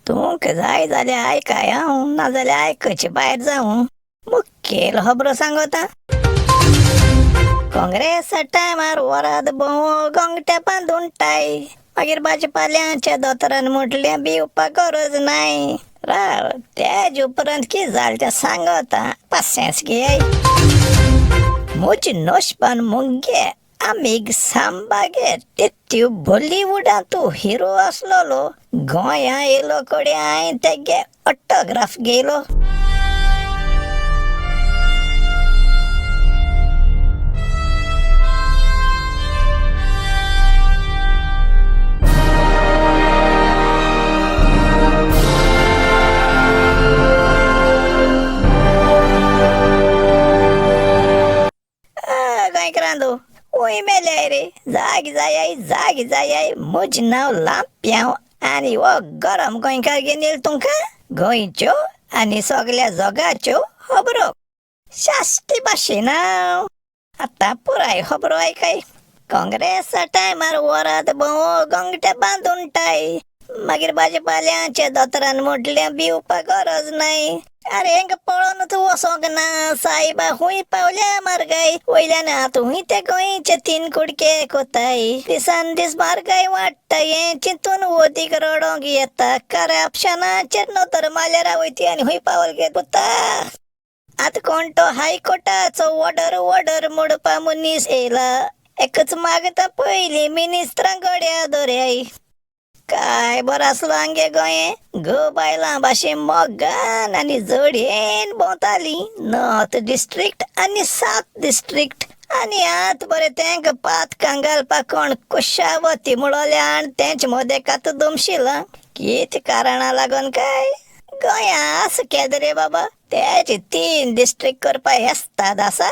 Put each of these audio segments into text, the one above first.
तूंक जाय जाल्यार आयकाय हांव, नाजाल्यार आयकचे भायर जावं. मुखेल खबरो सांगता. काँग्रेस टायमार वराद भोंवो गोंगट्या बांदून टाय. मागीर भाजपाल्यांच्या दोतोरान म्हटलें भिवपाक गरज नाय. राव, तेज उपरांत कितें जालें तें सांगता. पासियेंस घे. म्हज्या नोशपान मुंगे आमीग सांबागे तेत्यो बॉलिवूडांत तूं हिरो आसलोलो. गोंया येयलो कडेन हांवें तेगे ऑटोग्राफ घेयलो. गोंयकारांदो, वय मेल्याय रे. जागी जाय म्हजें नांव लांप्याव आनी हो गरम गोंयकार घेवन येयलो तुमकां गोंयच्यो आनी सगल्या जगाच्यो खबरो शाश्टी भाशेन. आतां पुराय खबरो आयकाय. काँग्रेस टायमार वराद भोंवो गोंगट्या बांदून टाय. मागीर भाजपाल्यांच्या दोतोरान म्हटलें भिवपाक गरज नाय. अरे हेंका पळोवन वसोंक ना. सायबा हुंय पावल्या मारगाय. वयल्यान आतां हुंय ते गोंयचे 3 कुडके कोताय. दिसान दीस म्हारगाय वाडटा हें चिंतून ओदीक रडोंक येता. करप्शनाचेर नोतर माल्यार वयती आनी हुंय पावल गे पुता. आतां कोण तो हायकोर्टाचो ऑर्डर मोडपा मनीस येयला. एकच मागता पयली मिनिस्टरां गड्या दोरयाय. काय बरो आसलो हांगे गोंये. बायलां भाशेन मोगान आनी जडेन भोंवताली. नॉर्थ डिस्ट्रिक्ट आनी साउथ डिस्ट्रिक्ट. आनी आत बरें तेंका पातकां घालपाक कोण कुशावती मुळोले आनी तेंच मोदे कात दमशिला. कितें कारणां लागोन काय गोंया आसा केद रे बाबा. तेच 3 डिस्ट्रिक्ट करपा हेस्ताद आसा.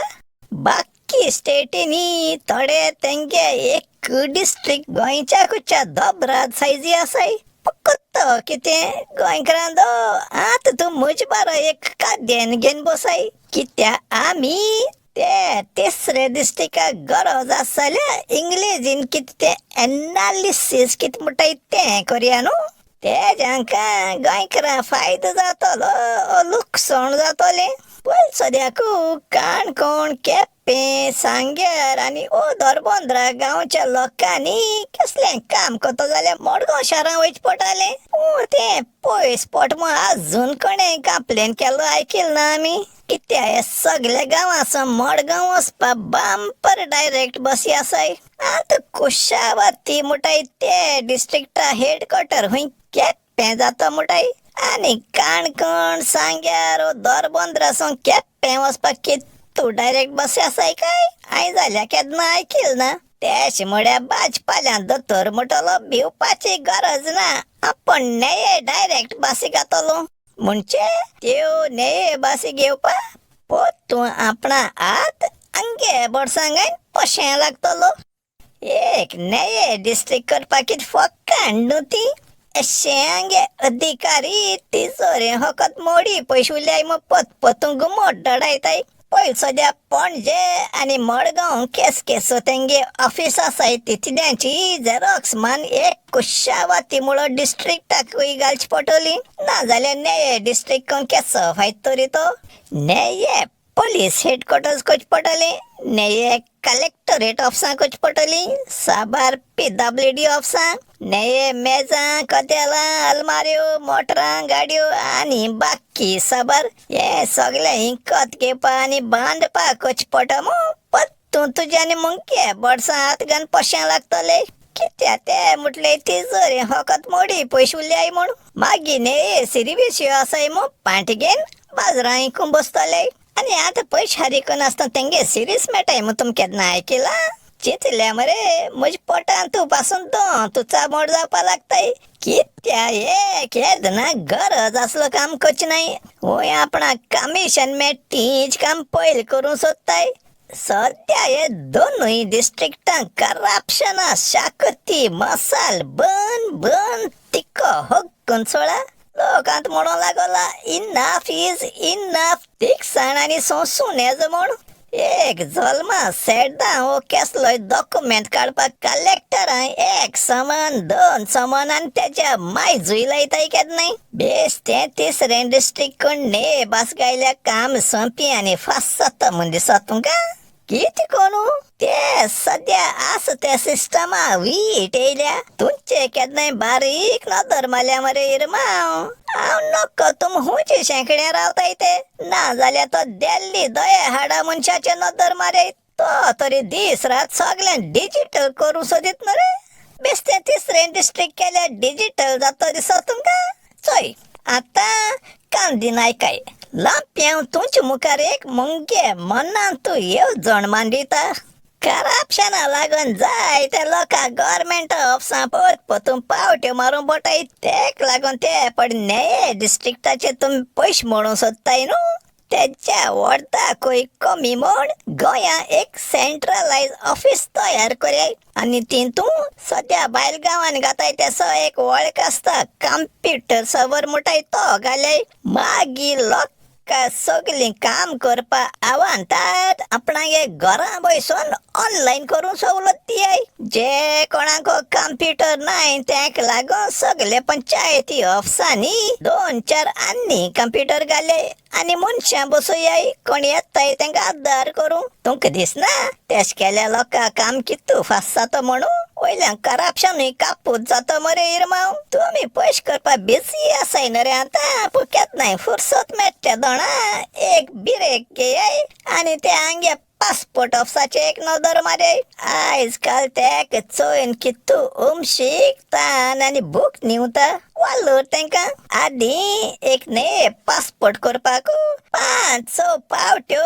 बाकी स्टेटीनी थोडे तेंगे एक डिस्ट्रिक्ट गोंयच्या कुच्या दोबराद सायजी आसाय. फकत कितें गोंयकारांदो आतां तूं म्हजे बारा एक काद्यान घेवन बसाय. कित्या आमी ते 3रे डिस्ट्रिक्टाक गरज आसा जाल्यार इंग्लिजीन कितें तें एनालिसीस कितें म्हणटाय तें करया न्हू. तेज हांकां गोंयकारां फायदो जातलो लुकसाण जातलें. पळय सद्याकू काणकोण केपें सांग्यार आनी दोरबंदरा गांवच्या लोकांनी कसलें काम करता जाल्यार मडगांव शारां वयचें पडटालें. पूण तें पयस पोट म्हूण आजून कोणें कंप्लेन केलो आयकिल्लो ना आमी. कित्या हे सगल्या गांवांचो मडगांव वचपा बांपर डायरेक्ट बसी आसाय. आतां कुशावती म्हणटाय ते डिस्ट्रिक्टा हेडक्वॉर्टर हुंय केपें जाता म्हणटाय. आनी काणकोण सांग्यार दोरबंदरासून केपें वचपाक कितू डायरेक्ट बसी आसाय काय. हांवें जाल्यार केन्ना आयकिल्लो ना. तेश म्हळ्यार भाजपाल्यान दोतोर म्हणटलो भिवपाची गरज ना. आपण नेये डायरेक्ट बसी घातलो. म्हणजे त्यो नेये बसी घेवपा पोतू आपणा हात आंगे बोडसांगान पोशें लागतलो. एक नेये डिस्ट्रिक्ट करपाक कितें फकाण न्हू ती. शेंगे अधिकारी तिजोरी होकत मोडी पयशे उरल्याय मग पोतू घुमट डडायताय. पळय सद्या पणजे आनी मडगांव केस तेंगे ऑफिस आसाय. तितल्यांची झेरॉक्स मान एक कुशावती मुळो डिस्ट्रिक्टाकूय घालची पडटली. नाजाल्यार नेये डिस्ट्रिक्ट कोण केसो फायद तरी तो. नेये पुलीस हेडक्वॉर्टर्स करचे पडटले. नेये कलेक्टोरेट ऑफिसां करची पडटली. साबार PWD ऑफिसां. नेये मेजां कदेलां आलमाऱ्यो मोटरां गाडयो आनी बाकी साबार हे सगळे हिंकत घेवपा आनी बांदपा करचे पडटा मू. तूं तुज्यानी मुंगे बोडसां हात घालून पोशें लागतले. कित्या ते म्हटले तिजोरी होकत मोडी पयशे उरल्याय म्हूण. मागीर नेये सिरिबेश्यो आसाय मू पांटगेन बाजरां हिंकून बसतले. आनी आतां पयशे हारिकून आसतना तेंगे सिरीस मेळटाय म्हूण तुमी केन्ना आयकिला. चिंतल्या मरे म्हज्या पोटान तूं पासून तूं चाबोड जावपा लागताय. कित्या हे केदना गरज आसलो काम करचें नाय. हुंय आपणाक कमिशन मेळटी हीच काम पयलीं करूं सोदताय. सद्या हे दोनूय डिस्ट्रिक्टांक करप्शना शाकोती मसाल बन तिको होग्गून सोळा. लोकांत म्हणूं लागला इनफ इज इनफ. तिकसाण आनी सोंसून येजो म्हूण. एक जल्मा सेडा हो केसलोय डॉक्युमेंट काढपाक कलेक्टरान एक समन दोन समन आणि त्याच्या माय जुईला केद नाही बेस 33 डिस्ट्रिक्ट कोण ने बस गायल्या काम संपी आणि फास्ट म्हणजे तुमका किती कोणू ते सध्या असं त्या सिस्टमा वीटेल्या तुमचे केदनाय बारीक नदर माल्या मरे इरमाव नको तुम हुंची शेंकड्या रावता इथे ना जाल्या तो दिल्ली दया हाडा मनशाचे नदर मारे तो तरी दिस रात सगळ्यां डिजिटल करू सोदित न रे बेस्ते 33 डिस्ट्रिक्ट केल्या डिजिटल जातो दिसत तुमका चोय आता कांदी नाही काय लांप्याव तुमच्या मुखार एक मुंगे मनान तू येव जण मांडिता करप्शना लागून जाय त्या लोका गव्हर्मेंट ऑफिसां पोतून पावट्यो मारून बोटाय तेक लागून ते पण न्याय डिस्ट्रिक्टाचे तुम्ही पयशे म्हणून सोदताय न्हू त्याच्या व्हडता कोई कमी म्हण गोंया एक सेंट्रलाइज ऑफिस तयार करय आणि तितून सध्या बायल गावान घाताय त्याचो एक वळख आसता कम्प्युटर सवर मुठाय तो घालय मागीर लोकां सगळी काम करपा आव्हांतात आपणागे घरा बसून ऑनलाईन करून सवलत दियाय जे कोणाक कम्प्युटर नाय त्याक लागून सगळे पंचायती ऑफिसांनी 2-4 आनी कम्प्युटर घाले आणि मनशां बसूयाय कोण येताय तांकां आदार करूं तुमका दिसना तेश केल्या लोकां काम कितू फास्ट जाता म्हणू वयल्यान करप्शनूय कापूत जाता मरे इरमाव तुम्ही पयशे करपा बिजी आसाय न रे आतां पुक्यात नाही फुरसत मेट्टे दोणा एक बिरेक घेयाय आणि ते आंगे पासपोर्ट ऑफिसाचे एक नदर मारे आयज काल तेक चोयन कितू शिकतान आणि बुक निवता वालोर तांकां आदी एक ने पासपोर्ट करपाक 5-6 पावट्यो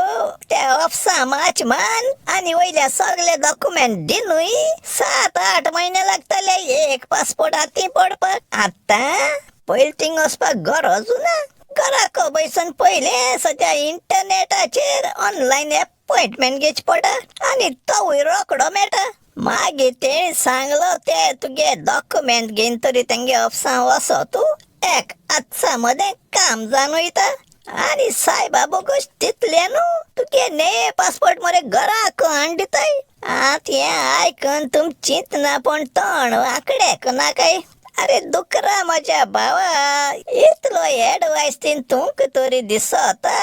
त्या ऑफिसा माचमान आणि वयल्या सगळे डॉक्युमेंट दिनूय 7-8 महिने लागतले एक पासपोर्ट हाती पडपाक आता पयली थिंग वचपाक गरज ना घराक बसून पयले सध्या इंटरनेटाचेर ऑनलाईन अपॉइंटमेंट घेवची पडटा आणि तोय रोकडो मेळटा मागीर ते सांगलो ते तुगे डॉक्युमेंट घेवन तरी तेंगे ऑफिसां वसो तू एक आत्सा मध्ये काम जावन वयता आणि सायबा बोगोश तितले न्हू तुगे ने पासपोर्ट मरे घराक हाडून दिताय आत हें आयकून तुम चिंतना पण तोंड वांकडेक नाकाय अरे दुकरा माझ्या भावा इतलो एडवायस तीन तुमक तरी दिसता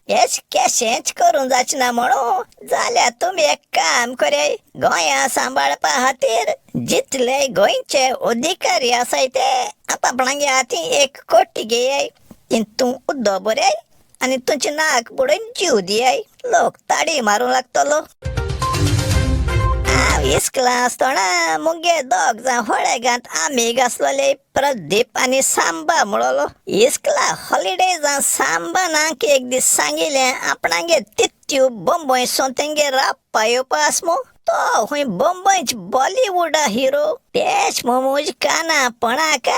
हेच कॅशेच करून जाचना म्हणू जाल्यार तुम्ही एक काम करे गोंया सांबाळपा खातीर जितले गोंयचे अधिकारी आसाय ते आपणागे हाती 1 कोटी घेयाय तू उद्दो बरे आणि तुमचे नाक बुडून जीव दियाय लोक ताडी मारूं लागतलो इस्कला आसतना मुगे दोग जावं होळेगांत आमी घासलोले प्रदीप आणि सांबा म्हणलो इस्कला हॉलिडे जावं सांबा नाक एक दीस सांगिले आपणागे तित्त्यो बंबय सोंतेंगे रावपा येवपा आसमो तो हुंय बंबयच बॉलिवूड हिरो तेच मोमोज काना पणाका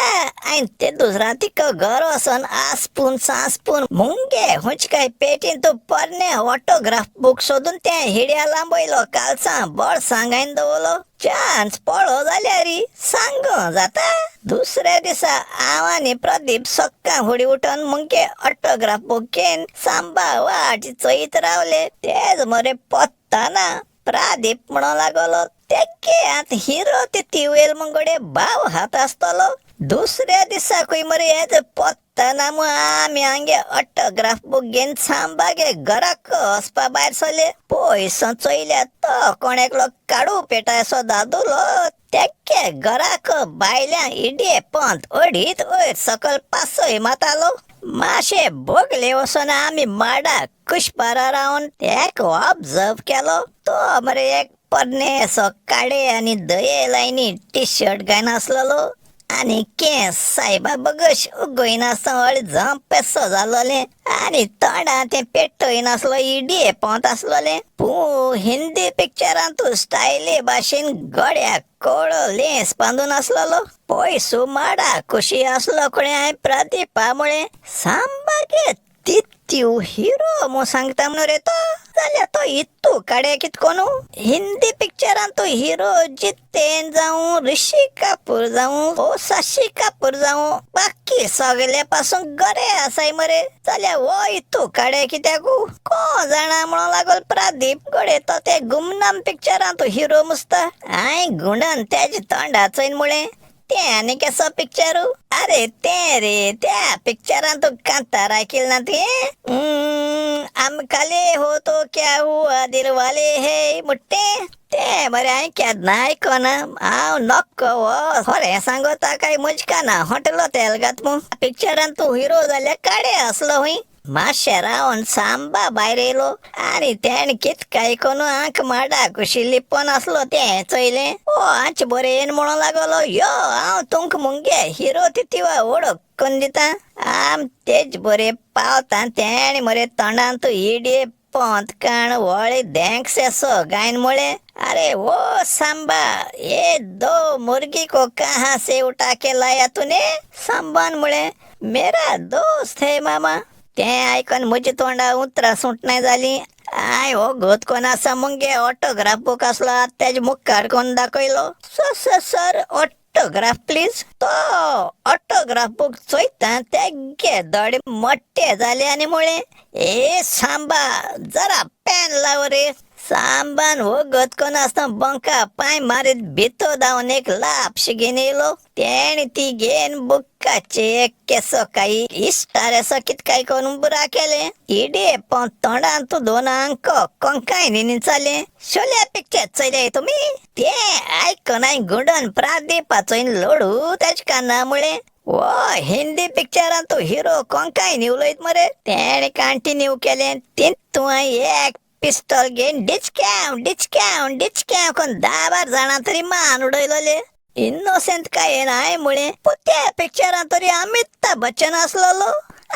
आनी ते दुसरा तिक घर वचोन आसपून सांसपून मुंगे हुंच काय पेटीन तो परने ऑटोग्राफ बुक सोदून ते हिड्या लांबयलो कालसां बोड सांगायन दवरलो चान्स पळो जाल्यार सांगो जाता दुसऱ्या दिसा हांव आनी प्रदीप सक्कां फुडें उठोन मुंगे ऑटोग्राफ बुक घेवन सांबा वाट चयत रावले तेच मरे पत्ता ना प्रादीप म्हणो लागलो तेके आत हिरो ते तिवेल मंगोडे भाव हात आसतलो दुसऱ्या दिसाकूय मरे हेज पत्ता ना मु आमी हांगे ऑटोग्राफ बुक घेवन सांबागे घराक वचपा भायर सरले पयसो चयल्या तो कोण एकलो काडू पेटायसो दादूलो तेके घराक बायल्या इडये पंत ओडीत वयर सकल पासय मातालो माशे बोगले वचोन आमी माडा कुशपारा रावन एक ऑब्जर्व केलो तो मरे एक परनेसो काडे आनी दये लायनी टी शर्ट घायन आसलेलो आनी केस सायबा बगश उगोयन आसता झंपेसो जालोले आनी तोंडां ते पेट्टोयन आसलो इडये पोंत आसलोले हिंदी पिक्चरान तूं स्टायली भाशेन गड्याक कोळो लेंस बांदून आसलोलो पयसू माडा खुशी आसलो कोणे हांवें प्रदीपा मुळे सांबागे तित्त्यू हिरो मो सांगता म्हणून रे तो जाल्यार तो इतू काडे कितकोनू हिंदी पिक्चरान तो हिरो जितेन जावं ऋषी कपूर जावं ओ शशी कपूर जावं बाकी सगळे पासून गरे आसाय मरे जाल्यार वो इतू काडे कित्याकू कोण जाणा म्हणून लागल प्रदीप गडे तो ते गुमनाम पिक्चरान तो हिरो मुसता हाय गुंडन तेज तोंडा चोयन मुळे ते आनी केसो पिक्चरू अरे ते रे त्या पिक्चरान तू कांतार ऐकिल ना ते आमकाले हो तो क्या हुआ दिलवाले हे मुट्टे ते बरे हांवें केन्ना आयकोना हांव नक्को खरें सांगता काय मुजका ना हॉटेलो तेलगात मू पिक्चरान तू हिरो जाल्यार काडे असलो हुंय मातशें रावन सांबा भायर येयलो आनी तेणे कितका आयकोनू आंख माडा कुशी लिपोन असलो तें चोयलें ओ आंच बरें म्हणून लागलो यो हांव तुमक मुंगे हिरो तितीवा ओळख कोन्न दिता आम तेज बरें पावता तेणे मरे तोंडान तू इडये पोंत काण वळे धेंक सेसो गायन मुळे अरे वो सांबा ये दो मुर्गी को कहाँ से उठा के लाया तूने सांबान मुळे मेरा दोस्त है मामा तें आयकन म्हजी तोंडा उतरां सुटणाय जाली आय हो घोत कोण आसा मुंगे ऑटोग्राफ बूक आसलो तेज मुखार कोण दाखयलो सर ऑटोग्राफ प्लीज तो ऑटोग्राफ बूक चोयता तेगे दोळे मोट्टे जाले आनी मुळे ए सांबा जरा पेन लाव रे सांबान वगत कोण आसता बंका पांय मारीत भितो धांवन एक लापशी घेवन येयलो तेणे ती घेन बुक्काचे एक केसो काही इश्टार असो कितकाय करून बुरा केले इडे पण तोंडान तू दोन अंक कोंकाय न्ही चाले शोल्या पिक्चर चोयले तुमी ते आयकून हांवें गुंडोन प्रादीपाचो लोडू तेज काना मुळे वो हिंदी पिक्चरान तू हिरो कोंकाय न्ही उलयत मरे तेणे कंटिन्यू केले तितू एक पिस्तॉल घेन डिचक्याव कोण 10-12 जाणां तरी मान उडयलोले इनोसेंट काय नाय मुळे त्या पिक्चरान तरी अमिताभ बच्चन असलोलो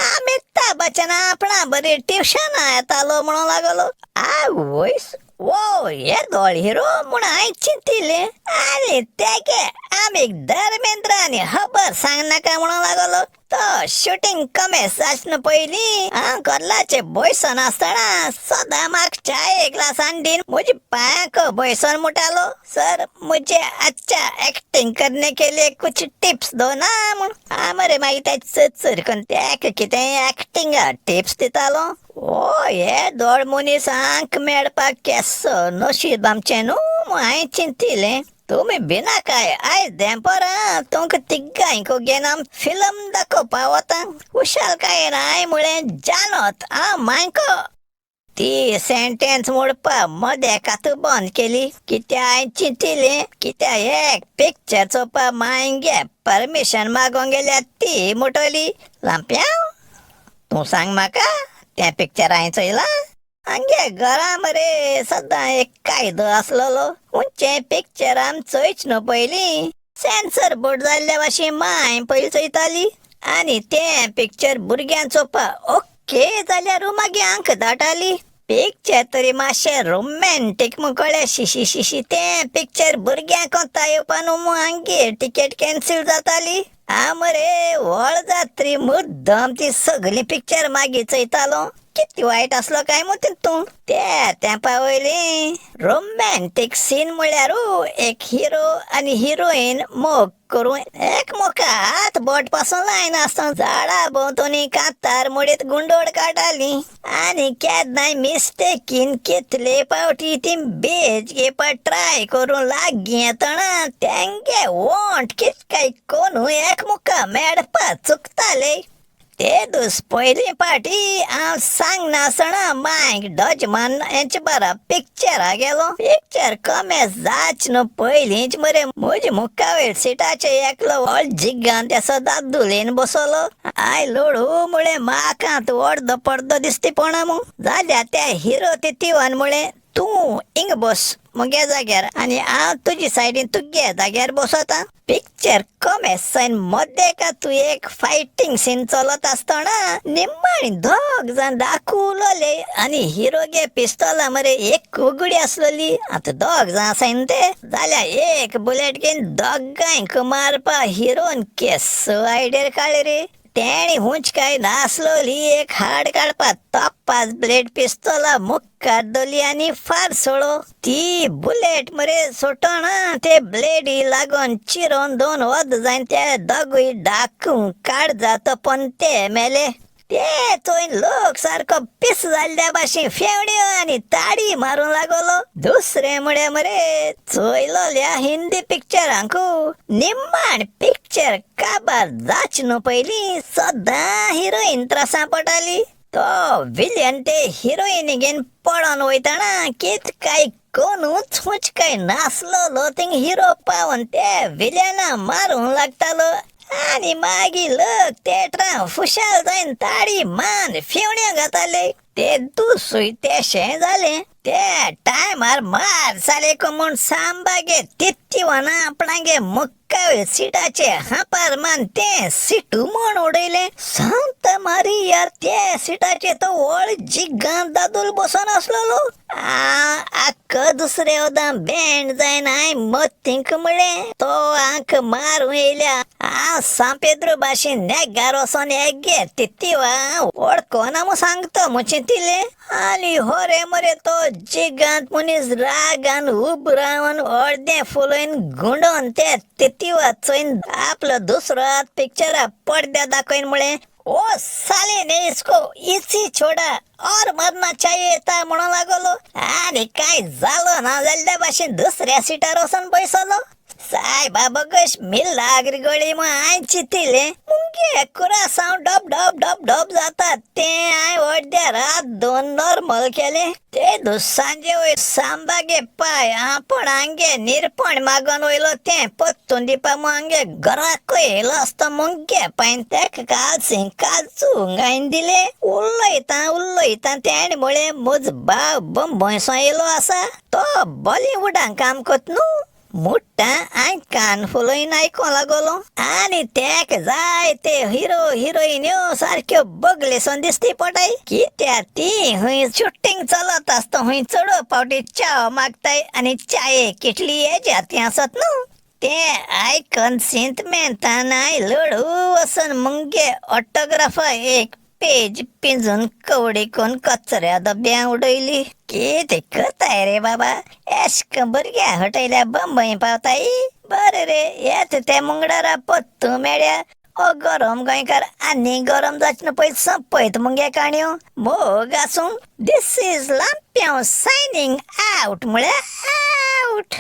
अमिताभ बच्चन आपणा बरी ट्युशन येतालो म्हणून लागलो आ वॉइस वो ये दोळ हिरो म्हूण हांवें चिंतिल्ले आनी तेगे आमी धर्मेंद्र आनी खबर सांग नाका म्हणून लागलो तो शूटिंग कमेस आसना पयलीं हांव कॉलेजाचे बॉयसन आसतना सदां म्हाका चाये ग्लास हाडीन म्हजी पांयाक बॉयसन मुटालो सर मुझे अच्छा एक्टिंग करने के लिए कुछ टिप्स दो ना म्हूण मरे मागीर तेज चर करून तेका कितें एक्टिंग टिप्स दितालो ओ हे दोळ मनीस हांक मेळपाक केसो नशीब आमचें न्हू हांवें चिंतिल्लें तुमी भिना काय आयज देंपरा तुमकां तिगांयक घेवन आमी फिल्म दाखोवपा वता हुशाल काय नाय मुळे जानत मायको ती सेंटेन्स मोडपा मदेकात बंद केली कित्या हांवें चिंतिल्लें कित्या एक पिक्चर चोवपा मायंगे परमिशन मागोंक गेल्यार ती मुटोली लांप्या तूं सांग म्हाका तें पिक्चर हांवें चोयलां आमगे घरा मरे सदां एक कायदो आसलोलो खंयचें पिक्चर आमी चोयच न्हू पयलीं सेन्सर बोर्ड जाल्ल्या भाशेन माय पयलीं चोयताली आनी तें पिक्चर भुरग्यांक चोवपा ओके जाल्यार मागीर आंक धाडटाली पिक्चर तरी मातशें रोमॅन्टीक म्हूण कळ्ळें शिशी तें पिक्चर भुरग्यांक कोंता येवपा न्हू आमगे टिकेट कॅन्सील जाताली मरे व्हळ जात्री मुद्दम ती सगळी पिक्चर मागीर चोयतालो किती वायट असलो काय मत तू त्या तेंपा वयली रोमॅन्टीक सीन म्हळ्यार एक हिरो आनी हिरोईन मोग करून एकमेका हात बोट पासून लायन आसता झाडा भोंवतणी कांतार मोडीत गुंडोळ काडटाली आनी केन्नाय मिस्टेकीन कितले पावटी ती बेज घेवपा ट्राय करून लागीं येतना तेंगे वोंट कितकाय कोनू एकमेका मेळपा चुकताले ते दीस पयली पाटी हांव सांगनासतना मायक डॉजमान हेंचे बारा पिक्चरा गेलो पिक्चर कमेस जाच न्हू पयलींच मरे म्हजे मुखावेल सिटाचे एकलो व्हड जिगांत असो दादुलेन बसलो आय लोडू मुळे म्हाका तूं अर्दो पडदो दिसती पडना मू जाल्यार त्या हिरो तितीवान मुळे तूं हिंग बस मुगे जाग्यार आनी हांव तुजी सायडीन तुगे जाग्यार बसता पिक्चर कमेसन मध्य का तू एक फायटिंग सीन चलत आसतना निम्माणी दोग जाण दाखवलोले आनी हिरो गे पिस्तोला मरे एक उगडी आसलोली आतां दोग जाण आसाय ते जाल्यार एक बुलेट घेवन दोगांयक मारपा हिरोन केस आयडियर काडले रे तेणी हुंचकाय नासलोली एक हाड काडपा तप्पाच ब्लेड पिस्तोला मुक्कात दोली आणि फार सोडो ती बुलेट मरे सोटोन ते ब्लेडी लागून चिरोन दोन वद जाईन त्या दगुई डाकून काढ जात पण ते मेले ते तोय लोक सारखो पिस जाल्ल्या भाशेन फेवड्यो आणि ताडी मारून लागलो दुसरे मुळे मरे चोयलोल्या हिंदी पिक्चरांकू निम्माण पिक्चर काबार जाचनो पयली सदां हिरोईन त्रासा पडटाली तो विलियन ते हिरोईन घेन पडोन वयताना कित काय कोणूच हुंचकाय नासलो थिंग हिरो पावन ते विलियना मारूंक लागतालो आणि मागीर लोक थिएटरां खुशाल जायन ताडी मान फेवण्यो घाताले ते दुसूय तेशें जालें ते टायमार मार सालेको म्हूण सांबागे तित्तिवाना आपणागे मुक्कावे सिटाचे हापार मान ते सिटू म्हूण उडयले सांत मारी यार ते सिटाचे तो व्हड जिगांत दादूल बसोन आसलोलो आक्क दुसरे ओदां बँड जायन हांय मत्तींक म्हळें तो आंक मारूं येयल्या हांव सांपेद्रू भाशेन नेगार वसोन एगे तित्तिवा वळखोना मू सांगता मुचे तिले आनी होरे मरे तो जिगांत मनीस रागान उब रावन अर्दें फुलोयन गुंडोन ते तित्तिवा चोयन आपलो दुसरो हात पिक्चरा पडद्या दाखोयन म्हळें ओ साले ने इसको इसी छोड़ा और मरना चाहिए ता म्हणून लागलो आणि काय जालो ना जाल्ल्या भाशेन दुसऱ्या सिटार वचून बसलो सायबा बगश मिल्लाग्री गळी मग हांय चितिले मुंगे कुरासांव डब डब डब डब जातात ते हांय अर्द्या रात दोन नॉर्मल केले ते दुसांजे वयर सांबागे पाय आपण हांगे निरपण मागोन वयलो ते पत्तून दिवपा मग हांगे घराक येयलो आसता मुंगे पायन तेका कालसिंग काजू गायन दिले उलयता तेणे म्हळें म्हजो भाव बंबयसो येयलो आसा तो बॉलिवूडान काम करता न्हू मोठा हांय कान फुलोयन आयको लागलो आनी तेका जाय ते हिरो हिरोईन्यो सारक्यो बगलेसोन दिसती पटाय कित्याक ती हूंय शूटिंग चलत आसता हूंय चड पावटी च्या मागताय आनी च्याये किटली हेज्यात आसत न्हू ते आयकन सिंत मेळटान हांय लडू वचून मुंगे ऑटोग्राफा एक पेज पिंजून कवडीकून कचऱ्या डब्यां उडयली कितें करताय रे बाबा एश्क भुरग्या हटयल्या बंबई पावताय बरें रे येत ते मुंगडारा पत्तू मेळ्या ओ गरम गोंयकार आनी गरम जाचना पळय संपयत मुंगे काणयो मोग आसूं दिस इज लांप्यां सायनिंग आउट म्हळ्यार आउट.